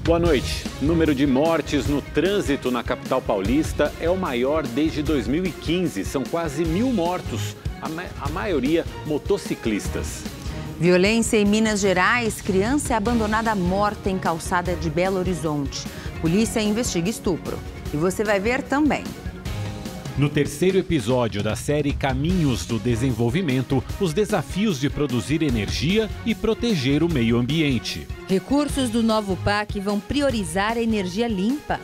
Boa noite. O número de mortes no trânsito na capital paulista é o maior desde 2015. São quase 1.000 mortos, a maioria motociclistas. Violência em Minas Gerais. Criança é abandonada morta em calçada de Belo Horizonte. Polícia investiga estupro. E você vai ver também. No terceiro episódio da série Caminhos do Desenvolvimento, os desafios de produzir energia e proteger o meio ambiente. Recursos do novo PAC vão priorizar a energia limpa.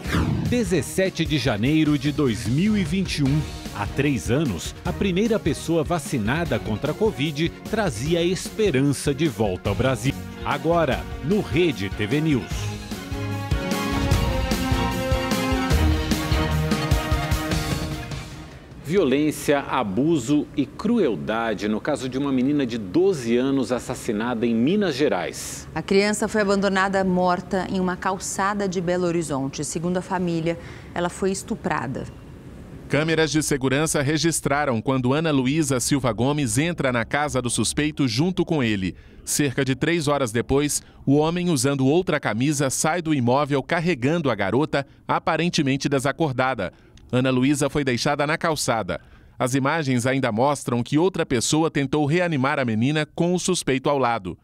17 de janeiro de 2021. Há 3 anos, a primeira pessoa vacinada contra a Covid trazia esperança de volta ao Brasil. Agora, no Rede TV News. Violência, abuso e crueldade no caso de uma menina de 12 anos assassinada em Minas Gerais. A criança foi abandonada morta em uma calçada de Belo Horizonte. Segundo a família, ela foi estuprada. Câmeras de segurança registraram quando Ana Luísa Silva Gomes entra na casa do suspeito junto com ele. Cerca de 3 horas depois, o homem, usando outra camisa, sai do imóvel carregando a garota, aparentemente desacordada. Ana Luísa foi deixada na calçada. As imagens ainda mostram que outra pessoa tentou reanimar a menina com o suspeito ao lado.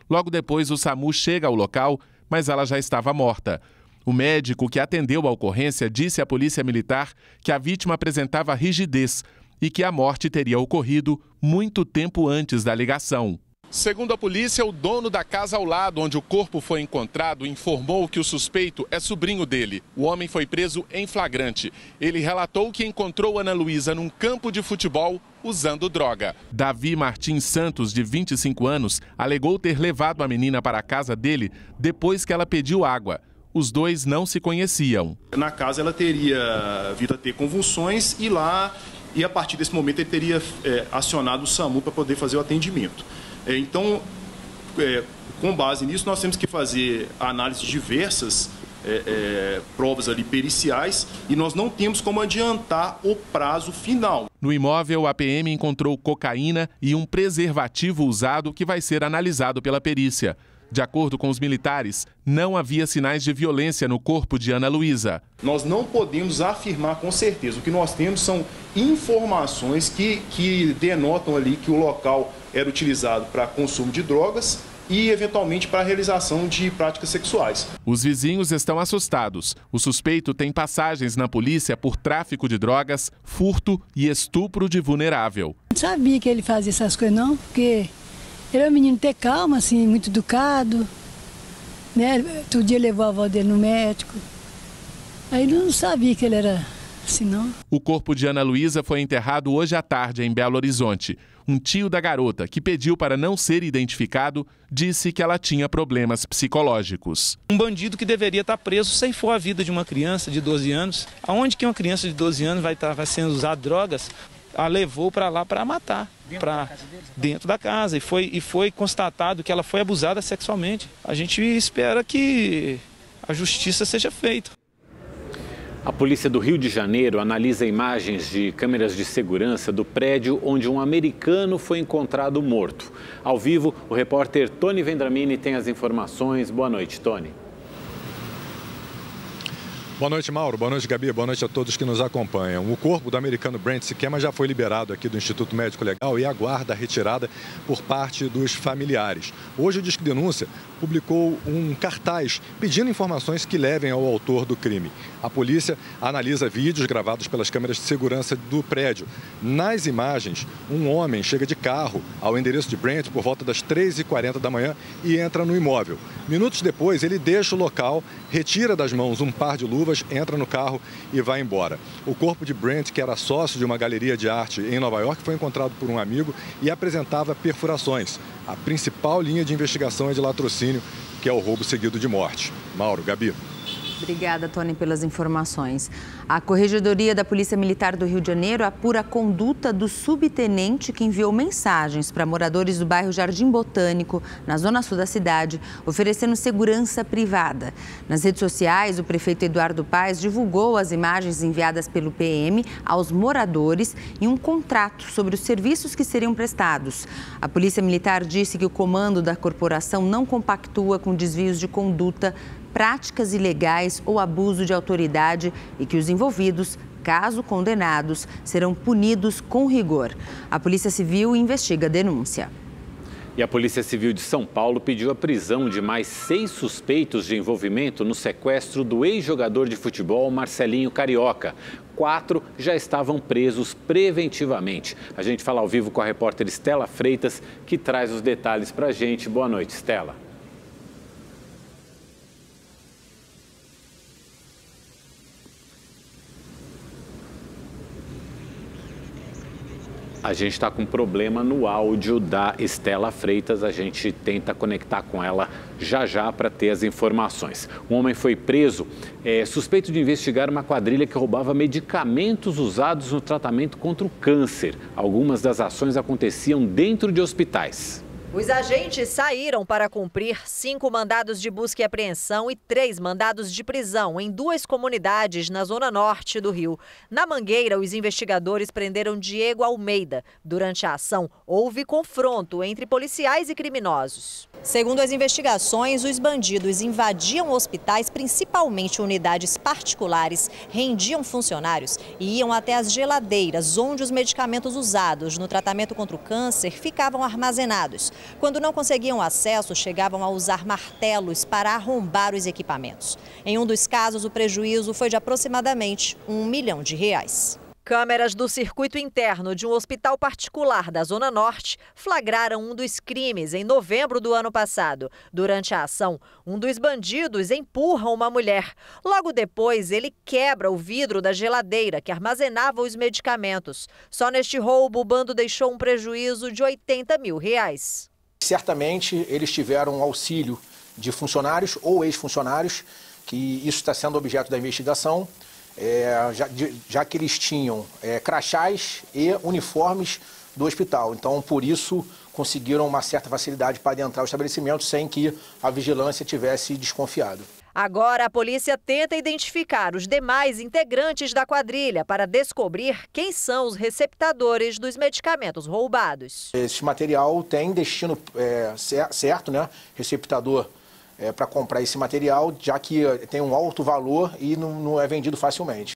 Logo depois, o SAMU chega ao local, mas ela já estava morta. O médico que atendeu a ocorrência disse à Polícia Militar que a vítima apresentava rigidez e que a morte teria ocorrido muito tempo antes da ligação. Segundo a polícia, o dono da casa ao lado onde o corpo foi encontrado informou que o suspeito é sobrinho dele. O homem foi preso em flagrante. Ele relatou que encontrou Ana Luísa num campo de futebol usando droga. Davi Martins Santos, de 25 anos, alegou ter levado a menina para a casa dele depois que ela pediu água. Os dois não se conheciam. Na casa ela teria vindo a ter convulsões e a partir desse momento ele teria acionado o SAMU para poder fazer o atendimento. Então, com base nisso, nós temos que fazer análises diversas, provas ali periciais, e nós não temos como adiantar o prazo final. No imóvel, a PM encontrou cocaína e um preservativo usado que vai ser analisado pela perícia. De acordo com os militares, não havia sinais de violência no corpo de Ana Luísa. Nós não podemos afirmar com certeza. O que nós temos são informações que denotam ali que o local era utilizado para consumo de drogas e, eventualmente, para a realização de práticas sexuais. Os vizinhos estão assustados. O suspeito tem passagens na polícia por tráfico de drogas, furto e estupro de vulnerável. Não sabia que ele fazia essas coisas, não, porque ele é um menino ter calma, assim, muito educado, né? Todo dia levou a avó dele no médico. Aí não sabia que ele era assim, não. O corpo de Ana Luísa foi enterrado hoje à tarde em Belo Horizonte. Um tio da garota, que pediu para não ser identificado, disse que ela tinha problemas psicológicos. Um bandido que deveria estar preso ceifou a vida de uma criança de 12 anos. Aonde que uma criança de 12 anos vai sendo usar drogas? A levou para lá para matar, dentro da casa. E foi constatado que ela foi abusada sexualmente. A gente espera que a justiça seja feita. A polícia do Rio de Janeiro analisa imagens de câmeras de segurança do prédio onde um americano foi encontrado morto. Ao vivo, o repórter Tony Vendramini tem as informações. Boa noite, Tony. Boa noite, Mauro. Boa noite, Gabi. Boa noite a todos que nos acompanham. O corpo do americano Brent Sikema já foi liberado aqui do Instituto Médico Legal e aguarda a retirada por parte dos familiares. Hoje o Disque Denúncia publicou um cartaz pedindo informações que levem ao autor do crime. A polícia analisa vídeos gravados pelas câmeras de segurança do prédio. Nas imagens, um homem chega de carro ao endereço de Brent por volta das 3h40 da manhã e entra no imóvel. Minutos depois, ele deixa o local, retira das mãos um par de luvas, entra no carro e vai embora. O corpo de Brent, que era sócio de uma galeria de arte em Nova York, foi encontrado por um amigo e apresentava perfurações. A principal linha de investigação é de latrocínio, que é o roubo seguido de morte. Mauro, Gabi. Obrigada, Tony, pelas informações. A Corregedoria da Polícia Militar do Rio de Janeiro apura a conduta do subtenente que enviou mensagens para moradores do bairro Jardim Botânico, na zona sul da cidade, oferecendo segurança privada. Nas redes sociais, o prefeito Eduardo Paes divulgou as imagens enviadas pelo PM aos moradores e um contrato sobre os serviços que seriam prestados. A Polícia Militar disse que o comando da corporação não compactua com desvios de conduta práticas ilegais ou abuso de autoridade e que os envolvidos, caso condenados, serão punidos com rigor. A Polícia Civil investiga a denúncia. E a Polícia Civil de São Paulo pediu a prisão de mais 6 suspeitos de envolvimento no sequestro do ex-jogador de futebol Marcelinho Carioca. 4 já estavam presos preventivamente. A gente fala ao vivo com a repórter Estela Freitas, que traz os detalhes para a gente. Boa noite, Estela. A gente está com problema no áudio da Estela Freitas, a gente tenta conectar com ela já para ter as informações. Um homem foi preso, suspeito de investigar uma quadrilha que roubava medicamentos usados no tratamento contra o câncer. Algumas das ações aconteciam dentro de hospitais. Os agentes saíram para cumprir 5 mandados de busca e apreensão e 3 mandados de prisão em 2 comunidades na zona norte do Rio. Na Mangueira, os investigadores prenderam Diego Almeida. Durante a ação, houve confronto entre policiais e criminosos. Segundo as investigações, os bandidos invadiam hospitais, principalmente unidades particulares, rendiam funcionários e iam até as geladeiras, onde os medicamentos usados no tratamento contra o câncer ficavam armazenados. Quando não conseguiam acesso, chegavam a usar martelos para arrombar os equipamentos. Em um dos casos, o prejuízo foi de aproximadamente R$1 milhão. Câmeras do circuito interno de um hospital particular da Zona Norte flagraram um dos crimes em novembro do ano passado. Durante a ação, um dos bandidos empurra uma mulher. Logo depois, ele quebra o vidro da geladeira que armazenava os medicamentos. Só neste roubo, o bando deixou um prejuízo de R$80 mil. Certamente, eles tiveram auxílio de funcionários ou ex-funcionários, que isso está sendo objeto da investigação. Já que eles tinham crachás e uniformes do hospital. Então, por isso, conseguiram uma certa facilidade para adentrar o estabelecimento sem que a vigilância tivesse desconfiado. Agora, a polícia tenta identificar os demais integrantes da quadrilha para descobrir quem são os receptadores dos medicamentos roubados. Esse material tem destino certo, né? Receptador para comprar esse material, já que tem um alto valor e não é vendido facilmente.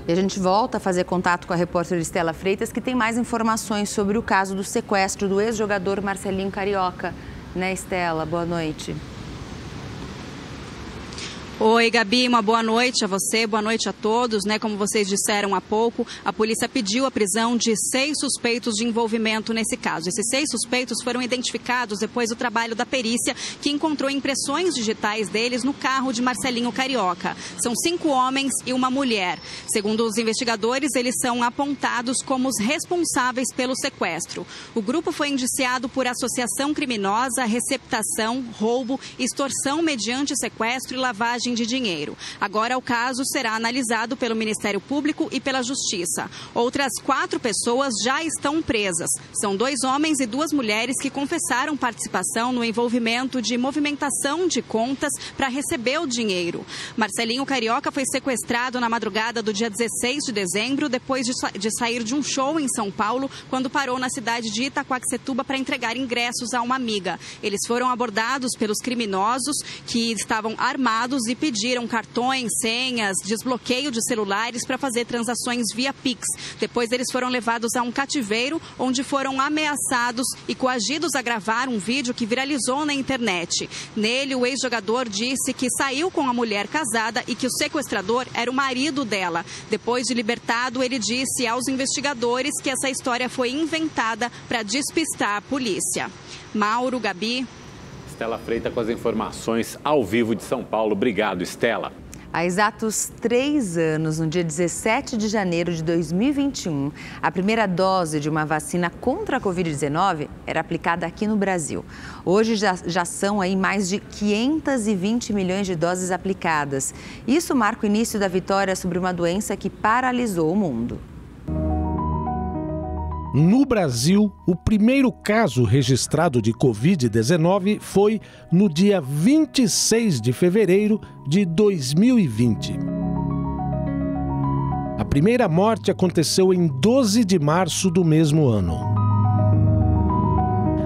E a gente volta a fazer contato com a repórter Estela Freitas, que tem mais informações sobre o caso do sequestro do ex-jogador Marcelinho Carioca. Né, Estela? Boa noite. Oi, Gabi, uma boa noite a você, boa noite a todos. Como vocês disseram há pouco, a polícia pediu a prisão de 6 suspeitos de envolvimento nesse caso. Esses 6 suspeitos foram identificados depois do trabalho da perícia, que encontrou impressões digitais deles no carro de Marcelinho Carioca. São 5 homens e uma mulher. Segundo os investigadores, eles são apontados como os responsáveis pelo sequestro. O grupo foi indiciado por associação criminosa, receptação, roubo, extorsão mediante sequestro e lavagem de dinheiro. Agora o caso será analisado pelo Ministério Público e pela Justiça. Outras 4 pessoas já estão presas. São 2 homens e 2 mulheres que confessaram participação no envolvimento de movimentação de contas para receber o dinheiro. Marcelinho Carioca foi sequestrado na madrugada do dia 16 de dezembro, depois de sair de um show em São Paulo, quando parou na cidade de Itaquaquecetuba para entregar ingressos a uma amiga. Eles foram abordados pelos criminosos, que estavam armados e pediram cartões, senhas, desbloqueio de celulares para fazer transações via Pix. Depois eles foram levados a um cativeiro, onde foram ameaçados e coagidos a gravar um vídeo que viralizou na internet. Nele, o ex-jogador disse que saiu com a mulher casada e que o sequestrador era o marido dela. Depois de libertado, ele disse aos investigadores que essa história foi inventada para despistar a polícia. Mauro, Gabi. Estela Freitas com as informações ao vivo de São Paulo. Obrigado, Estela. Há exatos 3 anos, no dia 17 de janeiro de 2021, a primeira dose de uma vacina contra a Covid-19 era aplicada aqui no Brasil. Hoje já são aí mais de 520 milhões de doses aplicadas. Isso marca o início da vitória sobre uma doença que paralisou o mundo. No Brasil, o primeiro caso registrado de Covid-19 foi no dia 26 de fevereiro de 2020. A primeira morte aconteceu em 12 de março do mesmo ano.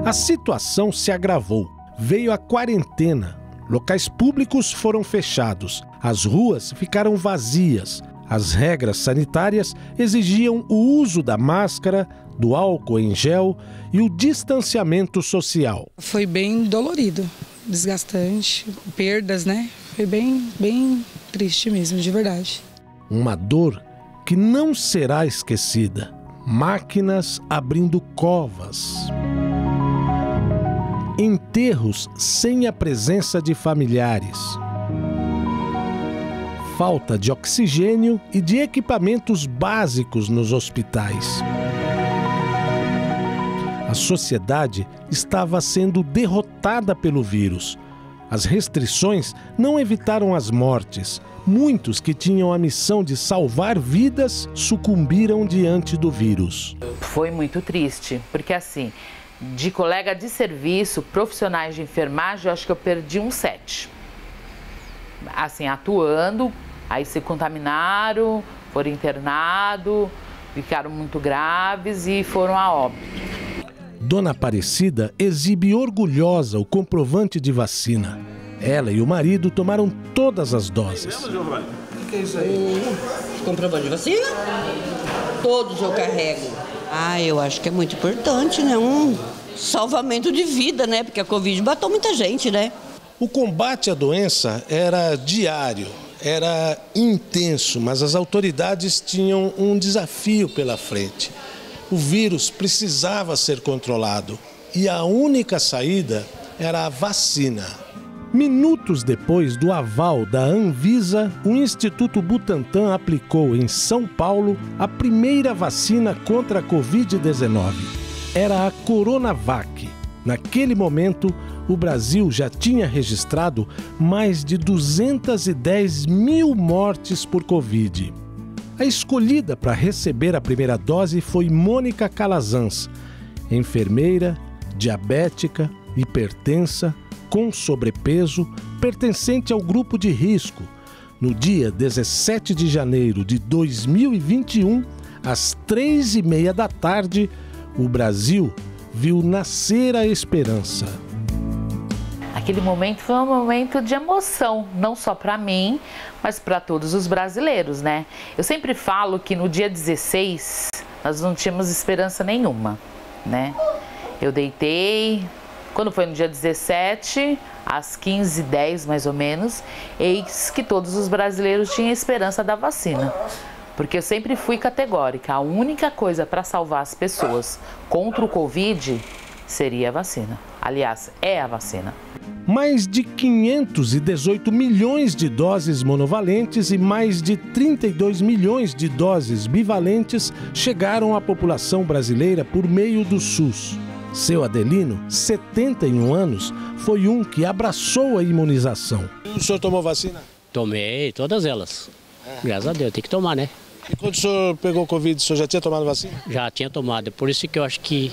A situação se agravou. Veio a quarentena Locais públicos foram fechados, as ruas ficaram vazias. As regras sanitárias exigiam o uso da máscara, do álcool em gel e o distanciamento social. Foi bem dolorido, desgastante, perdas, né? Foi bem triste mesmo, de verdade. Uma dor que não será esquecida. Máquinas abrindo covas. Enterros sem a presença de familiares. Falta de oxigênio e de equipamentos básicos nos hospitais. A sociedade estava sendo derrotada pelo vírus. As restrições não evitaram as mortes. Muitos que tinham a missão de salvar vidas sucumbiram diante do vírus. Foi muito triste, porque assim, de colega de serviço, profissionais de enfermagem, eu acho que eu perdi uns 7. Assim, atuando, aí se contaminaram, foram internados, ficaram muito graves e foram a óbito. Dona Aparecida exibe orgulhosa o comprovante de vacina. Ela e o marido tomaram todas as doses. O que é isso aí? Comprovante de vacina? Todos eu carrego. Eu acho que é muito importante, né? Um salvamento de vida, né? Porque a Covid matou muita gente, né? O combate à doença era diário, era intenso, mas as autoridades tinham um desafio pela frente. O vírus precisava ser controlado e a única saída era a vacina. Minutos depois do aval da Anvisa, o Instituto Butantan aplicou em São Paulo a primeira vacina contra a Covid-19. Era a Coronavac. Naquele momento, o Brasil já tinha registrado mais de 210 mil mortes por Covid. A escolhida para receber a primeira dose foi Mônica Calazans, enfermeira, diabética, hipertensa, com sobrepeso, pertencente ao grupo de risco. No dia 17 de janeiro de 2021, às 3h30 da tarde, o Brasil viu nascer a esperança. Aquele momento foi um momento de emoção, não só para mim, mas para todos os brasileiros, né? Eu sempre falo que no dia 16 nós não tínhamos esperança nenhuma, né? Eu deitei, quando foi no dia 17, às 15h10 mais ou menos, eis que todos os brasileiros tinham esperança da vacina. Porque eu sempre fui categórica, a única coisa para salvar as pessoas contra o Covid seria a vacina. Aliás, é a vacina. Mais de 518 milhões de doses monovalentes e mais de 32 milhões de doses bivalentes chegaram à população brasileira por meio do SUS. Seu Adelino, 71 anos, foi um que abraçou a imunização. O senhor tomou vacina? Tomei, todas elas. Graças a Deus, tem que tomar, né? E quando o senhor pegou Covid, o senhor já tinha tomado vacina? Já tinha tomado, por isso que eu acho que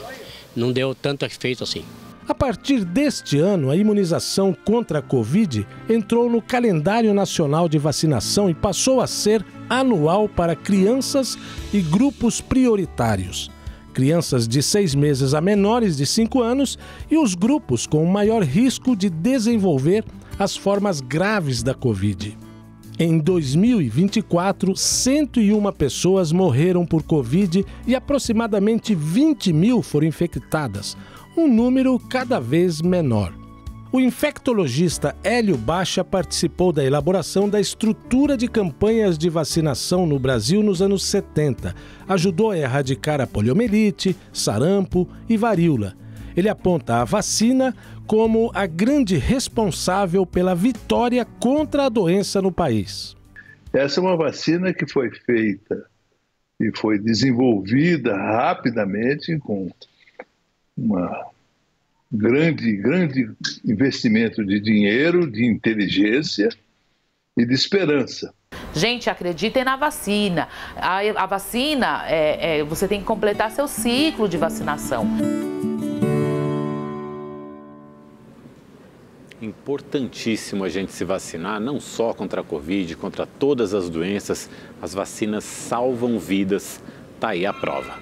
não deu tanto efeito assim. A partir deste ano, a imunização contra a Covid entrou no calendário nacional de vacinação e passou a ser anual para crianças e grupos prioritários. Crianças de 6 meses a menores de 5 anos e os grupos com maior risco de desenvolver as formas graves da Covid. Em 2024, 101 pessoas morreram por Covid e aproximadamente 20 mil foram infectadas, um número cada vez menor. O infectologista Hélio Baixa participou da elaboração da estrutura de campanhas de vacinação no Brasil nos anos 70. Ajudou a erradicar a poliomielite, sarampo e varíola. Ele aponta a vacina como a grande responsável pela vitória contra a doença no país. Essa é uma vacina que foi feita e foi desenvolvida rapidamente com uma grande investimento de dinheiro, de inteligência e de esperança. Gente, acreditem na vacina. A vacina, você tem que completar seu ciclo de vacinação. Importantíssimo a gente se vacinar, não só contra a Covid, contra todas as doenças. As vacinas salvam vidas, tá aí a prova.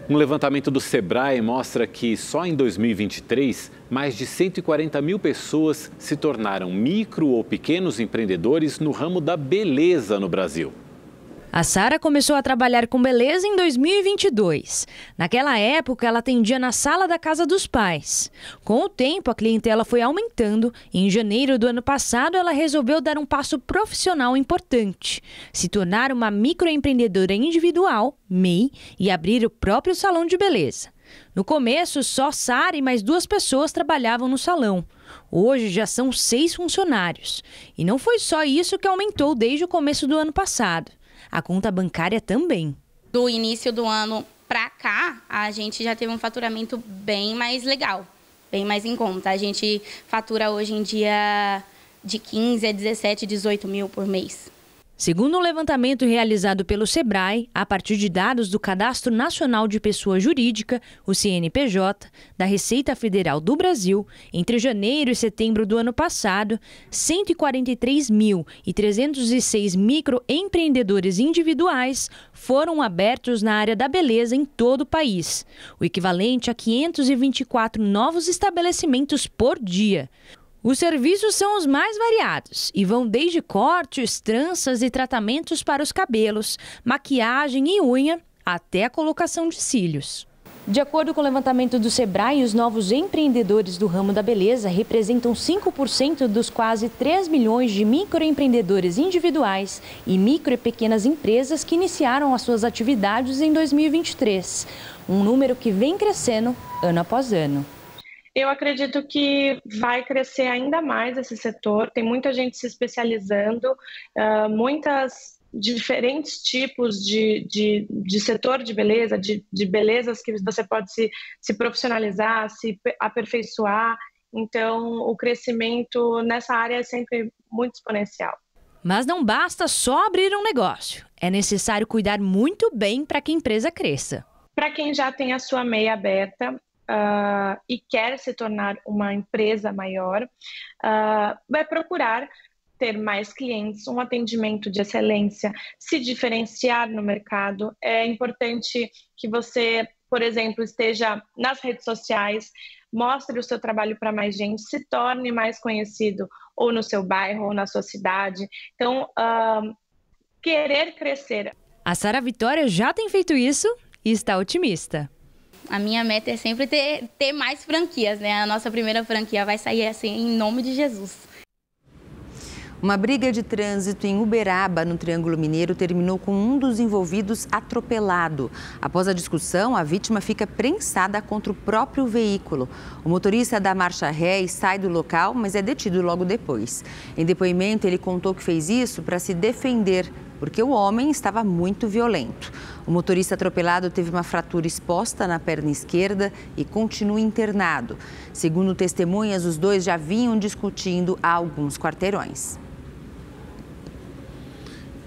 Um levantamento do Sebrae mostra que só em 2023, mais de 140 mil pessoas se tornaram micro ou pequenos empreendedores no ramo da beleza no Brasil. A Sara começou a trabalhar com beleza em 2022. Naquela época, ela atendia na sala da casa dos pais. Com o tempo, a clientela foi aumentando e em janeiro do ano passado, ela resolveu dar um passo profissional importante. Se tornar uma microempreendedora individual, MEI, e abrir o próprio salão de beleza. No começo, só Sara e mais 2 pessoas trabalhavam no salão. Hoje já são 6 funcionários. E não foi só isso que aumentou desde o começo do ano passado. A conta bancária também. Do início do ano para cá, a gente já teve um faturamento bem mais legal, bem mais em conta. A gente fatura hoje em dia de 15 a 17, 18 mil por mês. Segundo um levantamento realizado pelo Sebrae, a partir de dados do Cadastro Nacional de Pessoa Jurídica, o CNPJ, da Receita Federal do Brasil, entre janeiro e setembro do ano passado, 143.306 microempreendedores individuais foram abertos na área da beleza em todo o país, o equivalente a 524 novos estabelecimentos por dia. Os serviços são os mais variados e vão desde cortes, tranças e tratamentos para os cabelos, maquiagem e unha, até a colocação de cílios. De acordo com o levantamento do Sebrae, os novos empreendedores do ramo da beleza representam 5% dos quase 3 milhões de microempreendedores individuais e micro e pequenas empresas que iniciaram as suas atividades em 2023. Um número que vem crescendo ano após ano. Eu acredito que vai crescer ainda mais esse setor, tem muita gente se especializando, muitas diferentes tipos de setor de beleza, de belezas que você pode se profissionalizar, se aperfeiçoar, então o crescimento nessa área é sempre muito exponencial. Mas não basta só abrir um negócio, é necessário cuidar muito bem para que a empresa cresça. Para quem já tem a sua MEI aberta, e quer se tornar uma empresa maior, vai procurar ter mais clientes, um atendimento de excelência, se diferenciar no mercado. É importante que você, por exemplo, esteja nas redes sociais, mostre o seu trabalho para mais gente, se torne mais conhecido ou no seu bairro ou na sua cidade. Então, querer crescer. A Sara Vitória já tem feito isso e está otimista. A minha meta é sempre ter mais franquias, né? A nossa primeira franquia vai sair assim, em nome de Jesus. Uma briga de trânsito em Uberaba, no Triângulo Mineiro, terminou com um dos envolvidos atropelado. Após a discussão, a vítima fica prensada contra o próprio veículo. O motorista dá marcha ré e sai do local, mas é detido logo depois. Em depoimento, ele contou que fez isso para se defender, porque o homem estava muito violento. O motorista atropelado teve uma fratura exposta na perna esquerda e continua internado. Segundo testemunhas, os dois já vinham discutindo há alguns quarteirões.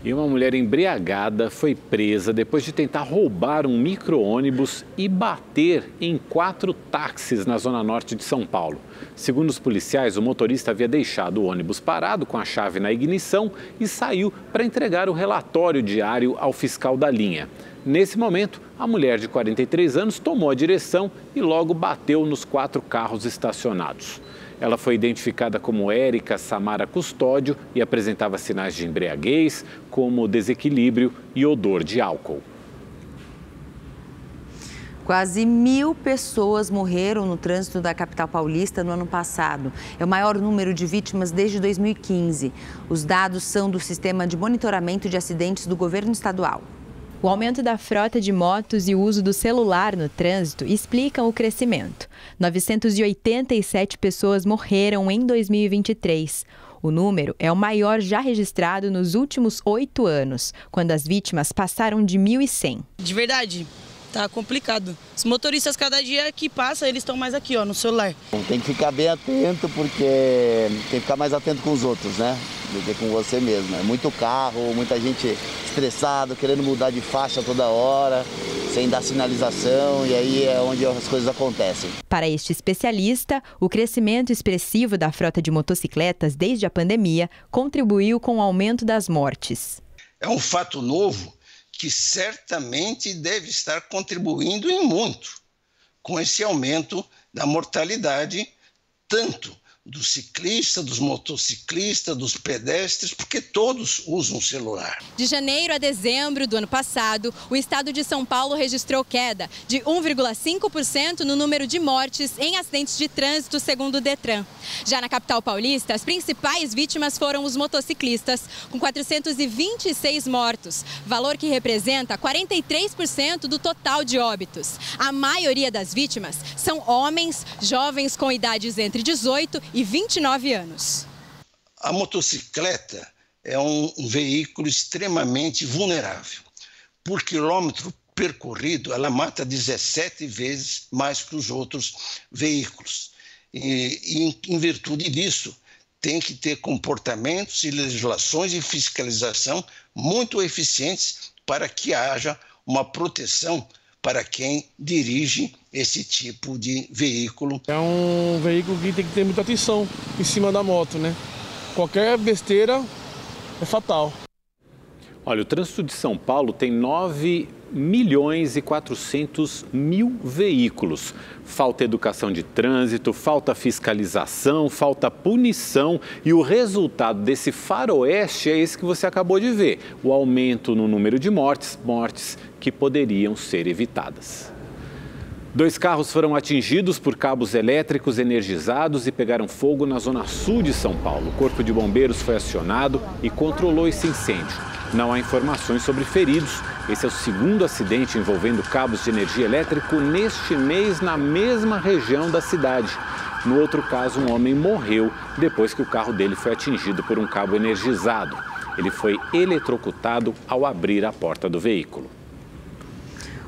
E uma mulher embriagada foi presa depois de tentar roubar um micro-ônibus e bater em 4 táxis na zona norte de São Paulo. Segundo os policiais, o motorista havia deixado o ônibus parado com a chave na ignição e saiu para entregar o relatório diário ao fiscal da linha. Nesse momento, a mulher de 43 anos tomou a direção e logo bateu nos 4 carros estacionados. Ela foi identificada como Érica Samara Custódio e apresentava sinais de embriaguez, como desequilíbrio e odor de álcool. Quase 1.000 pessoas morreram no trânsito da capital paulista no ano passado. É o maior número de vítimas desde 2015. Os dados são do Sistema de Monitoramento de Acidentes do Governo Estadual. O aumento da frota de motos e o uso do celular no trânsito explicam o crescimento. 987 pessoas morreram em 2023. O número é o maior já registrado nos últimos 8 anos, quando as vítimas passaram de 1.100. De verdade, tá complicado. Os motoristas, cada dia que passa, eles estão mais aqui, ó, no celular. Tem que ficar bem atento, porque tem que ficar mais atento com os outros, né? Do que com você mesmo. É muito carro, muita gente estressado, querendo mudar de faixa toda hora, sem dar sinalização, e aí é onde as coisas acontecem. Para este especialista, o crescimento expressivo da frota de motocicletas desde a pandemia contribuiu com o aumento das mortes. É um fato novo que certamente deve estar contribuindo em muito com esse aumento da mortalidade, tanto do ciclista, dos motociclistas, dos pedestres, porque todos usam celular. De janeiro a dezembro do ano passado, o estado de São Paulo registrou queda de 1,5% no número de mortes em acidentes de trânsito, segundo o Detran. Já na capital paulista, as principais vítimas foram os motociclistas, com 426 mortos, valor que representa 43% do total de óbitos. A maioria das vítimas são homens, jovens com idades entre 18 e 29 anos. A motocicleta é um veículo extremamente vulnerável. Por quilômetro percorrido, ela mata 17 vezes mais que os outros veículos. E em virtude disso, tem que ter comportamentos e legislações e fiscalização muito eficientes para que haja uma proteção para quem dirige esse tipo de veículo. É um veículo que tem que ter muita atenção em cima da moto, né? Qualquer besteira é fatal. Olha, o trânsito de São Paulo tem 9.400.000 veículos. Falta educação de trânsito, falta fiscalização, falta punição e o resultado desse faroeste é esse que você acabou de ver. O aumento no número de mortes que poderiam ser evitadas. 2 carros foram atingidos por cabos elétricos energizados e pegaram fogo na zona sul de São Paulo. O Corpo de Bombeiros foi acionado e controlou esse incêndio. Não há informações sobre feridos. Esse é o segundo acidente envolvendo cabos de energia elétrica neste mês na mesma região da cidade. No outro caso, um homem morreu depois que o carro dele foi atingido por um cabo energizado. Ele foi eletrocutado ao abrir a porta do veículo.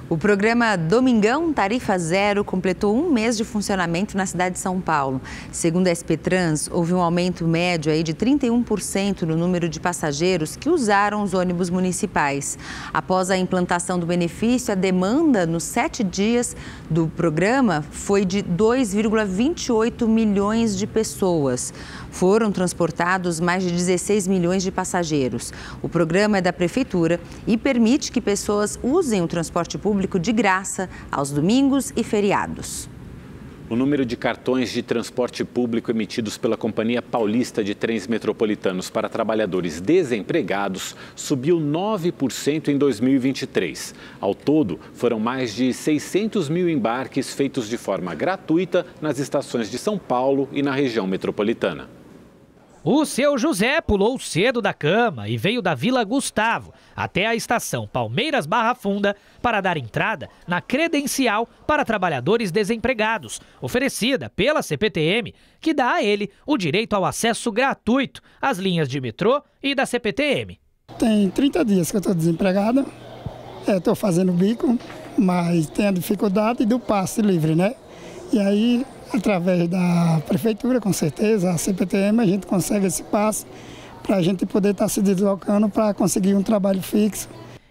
O programa Domingão Tarifa Zero completou 1 mês de funcionamento na cidade de São Paulo. Segundo a SP Trans, houve um aumento médio aí de 31% no número de passageiros que usaram os ônibus municipais. Após a implantação do benefício, a demanda nos 7 dias do programa foi de 2,28 milhões de pessoas. Foram transportados mais de 16 milhões de passageiros. O programa é da Prefeitura e permite que pessoas usem o transporte público de graça aos domingos e feriados. O número de cartões de transporte público emitidos pela Companhia Paulista de Trens Metropolitanos para trabalhadores desempregados subiu 9% em 2023. Ao todo, foram mais de 600 mil embarques feitos de forma gratuita nas estações de São Paulo e na região metropolitana. O seu José pulou cedo da cama e veio da Vila Gustavo até a estação Palmeiras Barra Funda para dar entrada na credencial para trabalhadores desempregados, oferecida pela CPTM, que dá a ele o direito ao acesso gratuito às linhas de metrô e da CPTM. Tem 30 dias que eu estou desempregada, estou fazendo bico, mas tem a dificuldade do passe livre, né? E aí, através da prefeitura, com certeza, a CPTM, a gente consegue esse passe para a gente poder estar se deslocando para conseguir um trabalho fixo.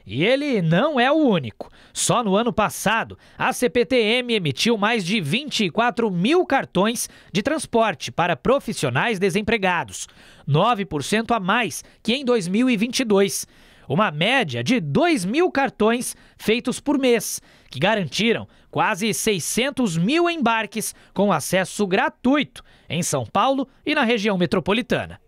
E ele não é o único. Só no ano passado, a CPTM emitiu mais de 24 mil cartões de transporte para profissionais desempregados, 9% a mais que em 2022. Uma média de 2 mil cartões feitos por mês, que garantiram quase 600 mil embarques com acesso gratuito em São Paulo e na região metropolitana.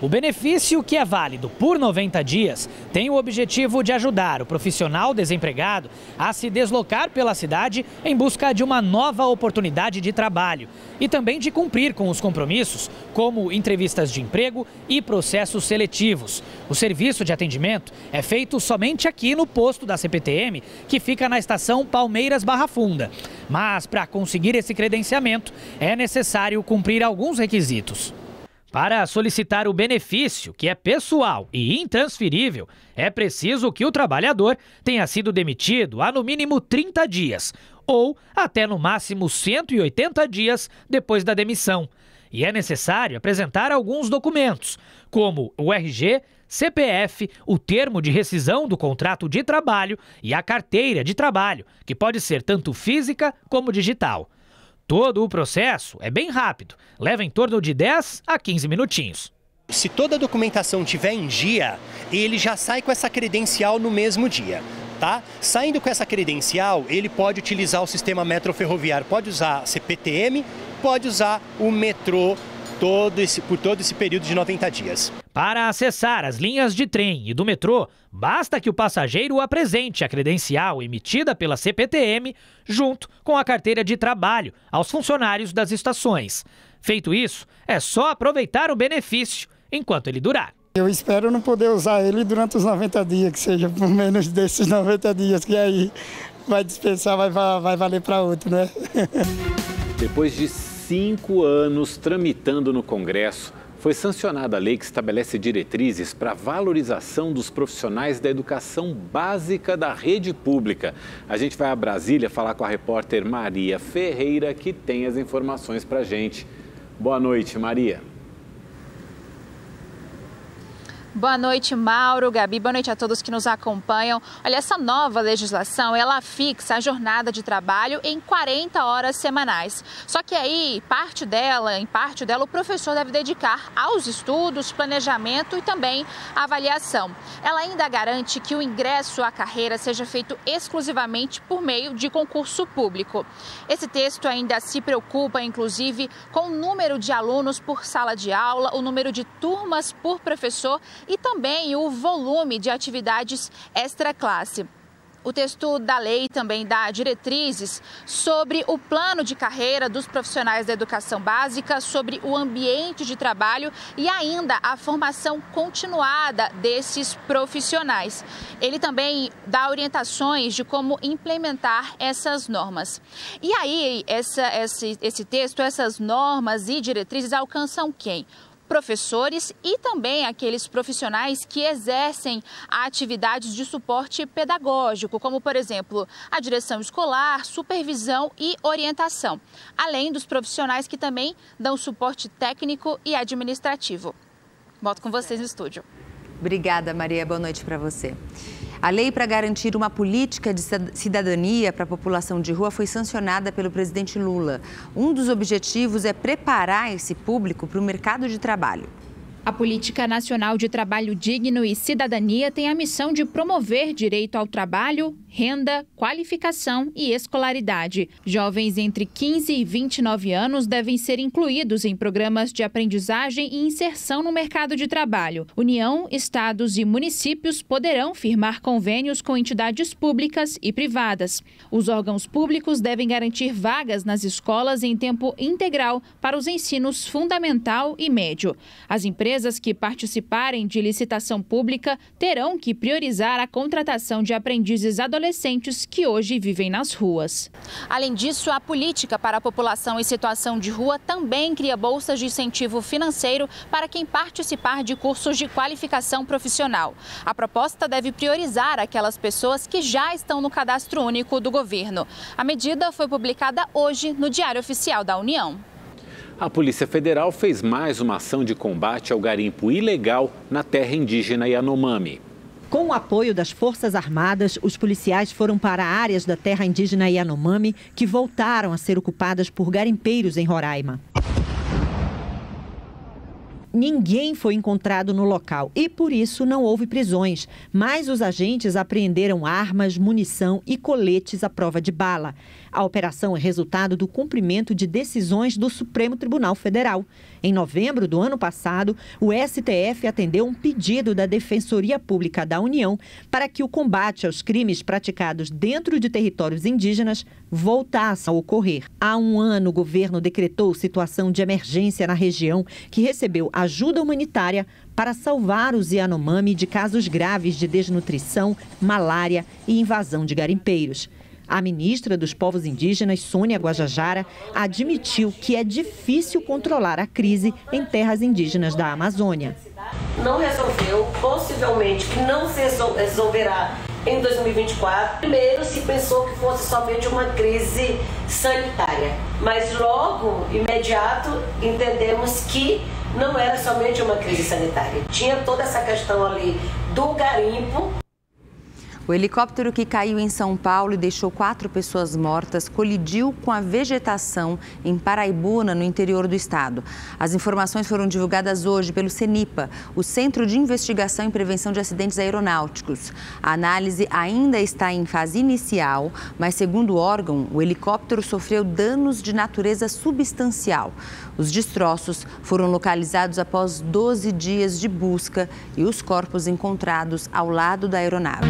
O benefício, que é válido por 90 dias, tem o objetivo de ajudar o profissional desempregado a se deslocar pela cidade em busca de uma nova oportunidade de trabalho e também de cumprir com os compromissos, como entrevistas de emprego e processos seletivos. O serviço de atendimento é feito somente aqui no posto da CPTM, que fica na estação Palmeiras Barra Funda. Mas para conseguir esse credenciamento, é necessário cumprir alguns requisitos. Para solicitar o benefício, que é pessoal e intransferível, é preciso que o trabalhador tenha sido demitido há no mínimo 30 dias ou até no máximo 180 dias depois da demissão. E é necessário apresentar alguns documentos, como o RG, CPF, o termo de rescisão do contrato de trabalho e a carteira de trabalho, que pode ser tanto física como digital. Todo o processo é bem rápido, leva em torno de 10 a 15 minutinhos. Se toda a documentação estiver em dia, ele já sai com essa credencial no mesmo dia. tá? Saindo com essa credencial, ele pode utilizar o sistema metroferroviário, pode usar CPTM, pode usar o metrô por todo esse período de 90 dias. Para acessar as linhas de trem e do metrô, basta que o passageiro apresente a credencial emitida pela CPTM junto com a carteira de trabalho aos funcionários das estações. Feito isso, é só aproveitar o benefício enquanto ele durar. Eu espero não poder usar ele durante os 90 dias, que seja por menos desses 90 dias, que aí vai dispensar, vai valer para outro, né? Depois de 5 anos tramitando no Congresso, foi sancionada a lei que estabelece diretrizes para a valorização dos profissionais da educação básica da rede pública. A gente vai a Brasília falar com a repórter Maria Ferreira, que tem as informações para a gente. Boa noite, Maria. Boa noite, Mauro, Gabi, boa noite a todos que nos acompanham. Olha, essa nova legislação, ela fixa a jornada de trabalho em 40 horas semanais. Só que aí, em parte dela, o professor deve dedicar aos estudos, planejamento e também à avaliação. Ela ainda garante que o ingresso à carreira seja feito exclusivamente por meio de concurso público. Esse texto ainda se preocupa, inclusive, com o número de alunos por sala de aula, o número de turmas por professor e também o volume de atividades extra-classe. O texto da lei também dá diretrizes sobre o plano de carreira dos profissionais da educação básica, sobre o ambiente de trabalho e ainda a formação continuada desses profissionais. Ele também dá orientações de como implementar essas normas. E aí, esse texto, essas normas e diretrizes alcançam quem? Professores e também aqueles profissionais que exercem atividades de suporte pedagógico, como, por exemplo, a direção escolar, supervisão e orientação, além dos profissionais que também dão suporte técnico e administrativo. Volto com vocês no estúdio. Obrigada, Maria. Boa noite para você. A lei para garantir uma política de cidadania para a população de rua foi sancionada pelo presidente Lula. Um dos objetivos é preparar esse público para o mercado de trabalho. A Política Nacional de Trabalho Digno e Cidadania tem a missão de promover direito ao trabalho, renda, qualificação e escolaridade. Jovens entre 15 e 29 anos devem ser incluídos em programas de aprendizagem e inserção no mercado de trabalho. União, estados e municípios poderão firmar convênios com entidades públicas e privadas. Os órgãos públicos devem garantir vagas nas escolas em tempo integral para os ensinos fundamental e médio. As empresas que participarem de licitação pública terão que priorizar a contratação de aprendizes adolescentes que hoje vivem nas ruas. Além disso, a política para a população em situação de rua também cria bolsas de incentivo financeiro para quem participar de cursos de qualificação profissional. A proposta deve priorizar aquelas pessoas que já estão no cadastro único do governo. A medida foi publicada hoje no Diário Oficial da União. A Polícia Federal fez mais uma ação de combate ao garimpo ilegal na terra indígena Yanomami. Com o apoio das Forças Armadas, os policiais foram para áreas da terra indígena Yanomami que voltaram a ser ocupadas por garimpeiros em Roraima. Ninguém foi encontrado no local e, por isso, não houve prisões. Mas os agentes apreenderam armas, munição e coletes à prova de bala. A operação é resultado do cumprimento de decisões do Supremo Tribunal Federal. Em novembro do ano passado, o STF atendeu um pedido da Defensoria Pública da União para que o combate aos crimes praticados dentro de territórios indígenas voltasse a ocorrer. Há um ano, o governo decretou situação de emergência na região, que recebeu ajuda humanitária para salvar os Yanomami de casos graves de desnutrição, malária e invasão de garimpeiros. A ministra dos Povos Indígenas, Sônia Guajajara, admitiu que é difícil controlar a crise em terras indígenas da Amazônia. Não resolveu, possivelmente que não se resolverá em 2024. Primeiro se pensou que fosse somente uma crise sanitária, mas logo, imediato, entendemos que não era somente uma crise sanitária. Tinha toda essa questão ali do garimpo. O helicóptero que caiu em São Paulo e deixou 4 pessoas mortas colidiu com a vegetação em Paraibuna, no interior do estado. As informações foram divulgadas hoje pelo CENIPA, o Centro de Investigação e Prevenção de Acidentes Aeronáuticos. A análise ainda está em fase inicial, mas segundo o órgão, o helicóptero sofreu danos de natureza substancial. Os destroços foram localizados após 12 dias de busca e os corpos encontrados ao lado da aeronave.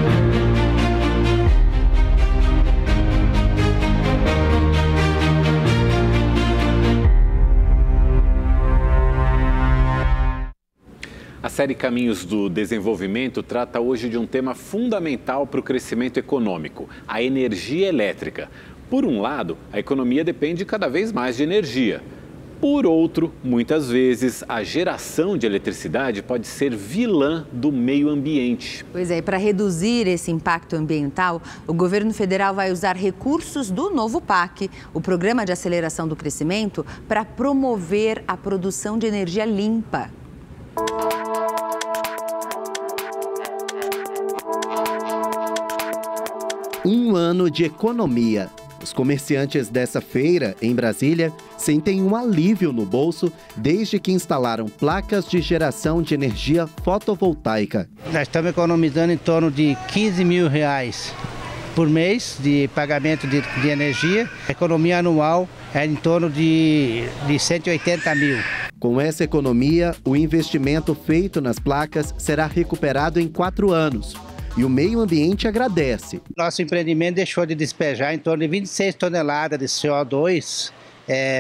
A série Caminhos do Desenvolvimento trata hoje de um tema fundamental para o crescimento econômico, a energia elétrica. Por um lado, a economia depende cada vez mais de energia. Por outro, muitas vezes, a geração de eletricidade pode ser vilã do meio ambiente. Pois é, e para reduzir esse impacto ambiental, o governo federal vai usar recursos do novo PAC, o Programa de Aceleração do Crescimento, para promover a produção de energia limpa. Um ano de economia. Os comerciantes dessa feira, em Brasília, sentem um alívio no bolso desde que instalaram placas de geração de energia fotovoltaica. Nós estamos economizando em torno de R$15 mil por mês de pagamento de energia. A economia anual é em torno de 180 mil. Com essa economia, o investimento feito nas placas será recuperado em 4 anos. E o meio ambiente agradece. Nosso empreendimento deixou de despejar em torno de 26 toneladas de CO2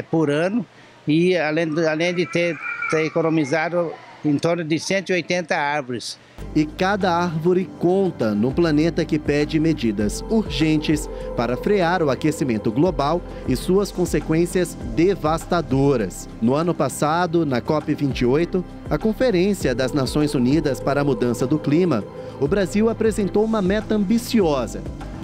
por ano e além de ter economizado em torno de 180 árvores. E cada árvore conta num planeta que pede medidas urgentes para frear o aquecimento global e suas consequências devastadoras. No ano passado, na COP28, a Conferência das Nações Unidas para a Mudança do Clima, o Brasil apresentou uma meta ambiciosa: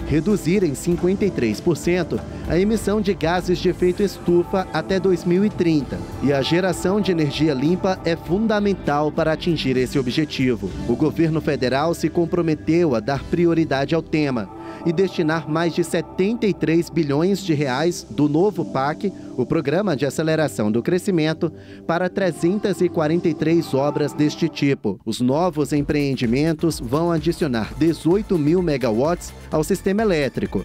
reduzir em 53% a emissão de gases de efeito estufa até 2030. E a geração de energia limpa é fundamental para atingir esse objetivo. O governo federal se comprometeu a dar prioridade ao tema e destinar mais de 73 bilhões de reais do novo PAC, o Programa de Aceleração do Crescimento, para 343 obras deste tipo. Os novos empreendimentos vão adicionar 18 mil megawatts ao sistema elétrico.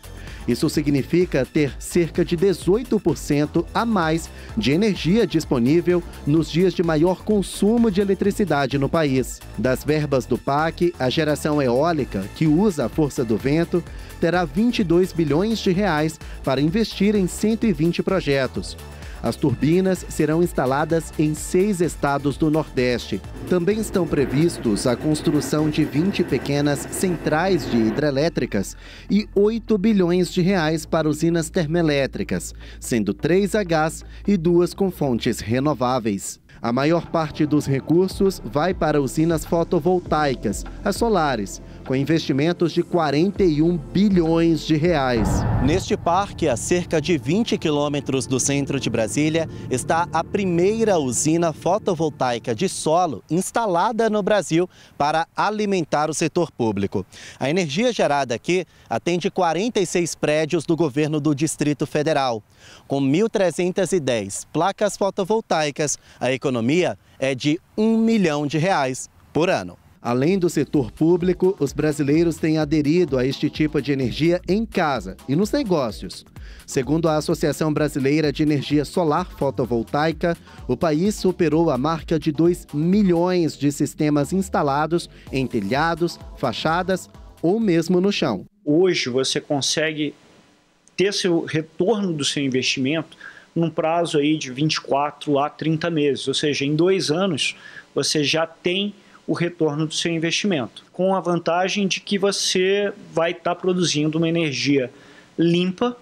Isso significa ter cerca de 18% a mais de energia disponível nos dias de maior consumo de eletricidade no país. Das verbas do PAC, a geração eólica, que usa a força do vento, terá 22 bilhões de reais para investir em 120 projetos. As turbinas serão instaladas em 6 estados do Nordeste. Também estão previstos a construção de 20 pequenas centrais de hidrelétricas e 8 bilhões de reais para usinas termoelétricas, sendo 3 a gás e 2 com fontes renováveis. A maior parte dos recursos vai para usinas fotovoltaicas, as solares, com investimentos de 41 bilhões de reais. Neste parque, a cerca de 20 quilômetros do centro de Brasília, está a primeira usina fotovoltaica de solo instalada no Brasil para alimentar o setor público. A energia gerada aqui atende 46 prédios do governo do Distrito Federal. Com 1.310 placas fotovoltaicas, a economia é de R$1 milhão por ano. Além do setor público, os brasileiros têm aderido a este tipo de energia em casa e nos negócios. Segundo a Associação Brasileira de Energia Solar Fotovoltaica, o país superou a marca de 2 milhões de sistemas instalados em telhados, fachadas ou mesmo no chão. Hoje você consegue ter seu retorno do seu investimento num prazo aí de 24 a 30 meses, ou seja, em 2 anos você já tem o retorno do seu investimento, com a vantagem de que você vai estar produzindo uma energia limpa,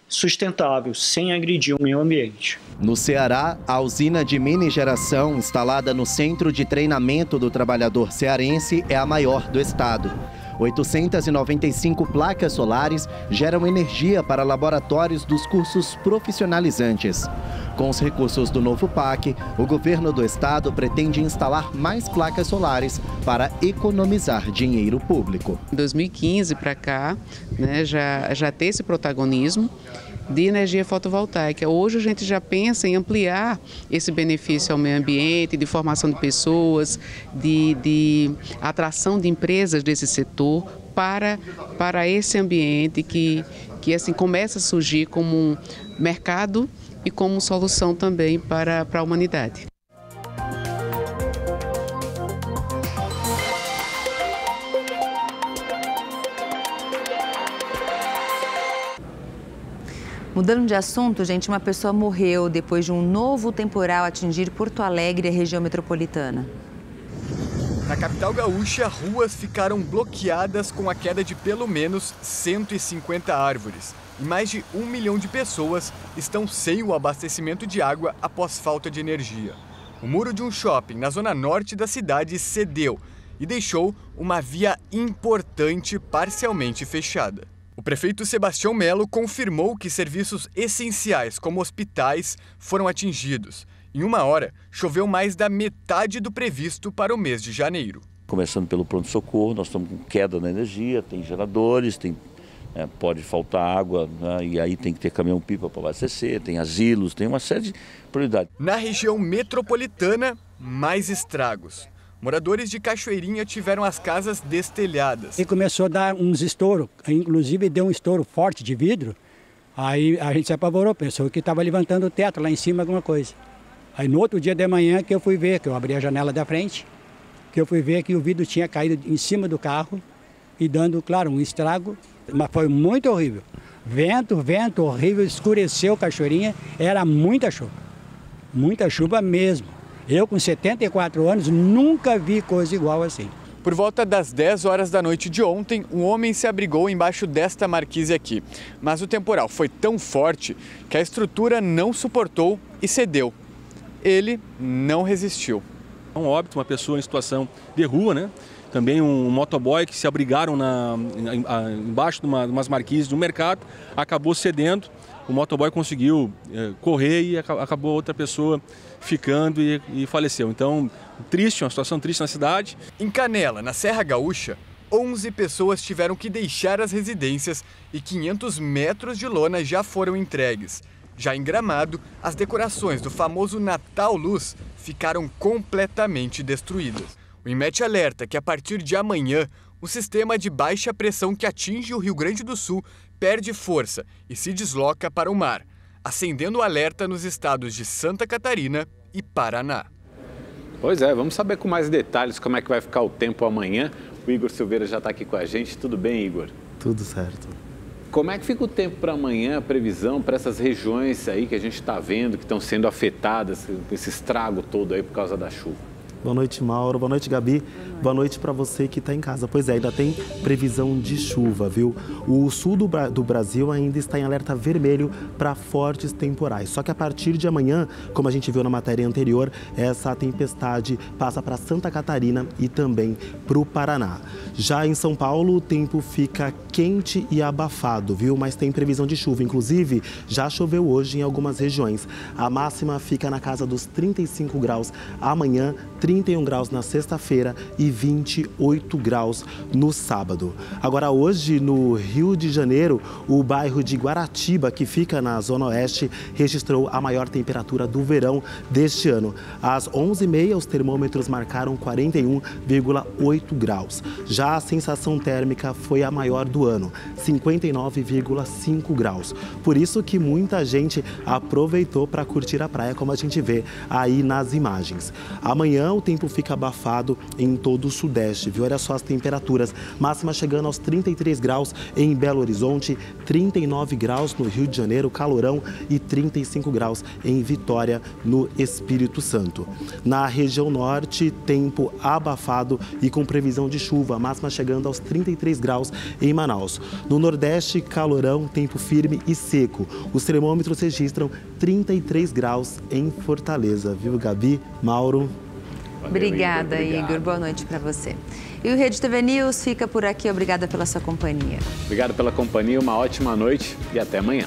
sustentável, sem agredir o meio ambiente. No Ceará, a usina de mini geração instalada no Centro de Treinamento do Trabalhador Cearense é a maior do estado. 895 placas solares geram energia para laboratórios dos cursos profissionalizantes. Com os recursos do novo PAC, o governo do estado pretende instalar mais placas solares para economizar dinheiro público. Em 2015 para cá, né, já tem esse protagonismo de energia fotovoltaica. Hoje a gente já pensa em ampliar esse benefício ao meio ambiente, de formação de pessoas, de atração de empresas desse setor para esse ambiente que assim começa a surgir como um mercado e como solução também para a humanidade. Mudando de assunto, gente, uma pessoa morreu depois de um novo temporal atingir Porto Alegre e a região metropolitana. Na capital gaúcha, ruas ficaram bloqueadas com a queda de pelo menos 150 árvores. E mais de 1 milhão de pessoas estão sem o abastecimento de água após falta de energia. O muro de um shopping na zona norte da cidade cedeu e deixou uma via importante parcialmente fechada. O prefeito Sebastião Melo confirmou que serviços essenciais como hospitais foram atingidos. Em 1 hora, choveu mais da metade do previsto para o mês de janeiro. Começando pelo pronto-socorro, nós estamos com queda na energia, tem geradores, pode faltar água, né, e aí tem que ter caminhão-pipa para abastecer, tem asilos, tem uma série de prioridades. Na região metropolitana, mais estragos. Moradores de Cachoeirinha tiveram as casas destelhadas. E começou a dar uns estouros, inclusive deu um estouro forte de vidro. Aí a gente se apavorou, pensou que estava levantando o teto lá em cima, alguma coisa. Aí no outro dia de manhã que eu fui ver, que eu abri a janela da frente, que eu fui ver que o vidro tinha caído em cima do carro e dando, claro, um estrago, mas foi muito horrível. Vento horrível, escureceu Cachoeirinha, era muita chuva mesmo. Eu, com 74 anos, nunca vi coisa igual assim. Por volta das 10 horas da noite de ontem, um homem se abrigou embaixo desta marquise aqui. Mas o temporal foi tão forte que a estrutura não suportou e cedeu. Ele não resistiu. Um óbito, uma pessoa em situação de rua, né? Também um motoboy que se abrigaram embaixo de umas marquises do mercado, acabou cedendo. O motoboy conseguiu correr e acabou outra pessoa ficando e faleceu. Então, triste, uma situação triste na cidade. Em Canela, na Serra Gaúcha, 11 pessoas tiveram que deixar as residências e 500 metros de lona já foram entregues. Já em Gramado, as decorações do famoso Natal Luz ficaram completamente destruídas. O INMET alerta que a partir de amanhã, o sistema de baixa pressão que atinge o Rio Grande do Sul perde força e se desloca para o mar, acendendo o alerta nos estados de Santa Catarina e Paraná. Pois é, vamos saber com mais detalhes como é que vai ficar o tempo amanhã. O Igor Silveira já está aqui com a gente. Tudo bem, Igor? Tudo certo. Como é que fica o tempo para amanhã, a previsão para essas regiões aí que a gente está vendo, que estão sendo afetadas, esse estrago todo aí por causa da chuva? Boa noite, Mauro. Boa noite, Gabi. Boa noite para você que está em casa. Pois é, ainda tem previsão de chuva, viu? O sul do Brasil ainda está em alerta vermelho para fortes temporais. Só que a partir de amanhã, como a gente viu na matéria anterior, essa tempestade passa para Santa Catarina e também para o Paraná. Já em São Paulo, o tempo fica quente e abafado, viu? Mas tem previsão de chuva. Inclusive, já choveu hoje em algumas regiões. A máxima fica na casa dos 35 graus amanhã, 31 graus na sexta-feira e 28 graus no sábado. Agora, hoje, no Rio de Janeiro, o bairro de Guaratiba, que fica na zona oeste, registrou a maior temperatura do verão deste ano. Às 11h30, os termômetros marcaram 41,8 graus. Já a sensação térmica foi a maior do ano, 59,5 graus. Por isso que muita gente aproveitou para curtir a praia, como a gente vê aí nas imagens. Amanhã, o tempo fica abafado em todo o sudeste, viu? Olha só as temperaturas, máxima chegando aos 33 graus em Belo Horizonte, 39 graus no Rio de Janeiro, calorão, e 35 graus em Vitória, no Espírito Santo. Na região norte, tempo abafado e com previsão de chuva, máxima chegando aos 33 graus em Manaus. No nordeste, calorão, tempo firme e seco. Os termômetros registram 33 graus em Fortaleza, viu, Gabi, Mauro? Obrigada, Igor. Boa noite para você. E o Rede TV News fica por aqui. Obrigada pela sua companhia. Obrigado pela companhia, uma ótima noite e até amanhã.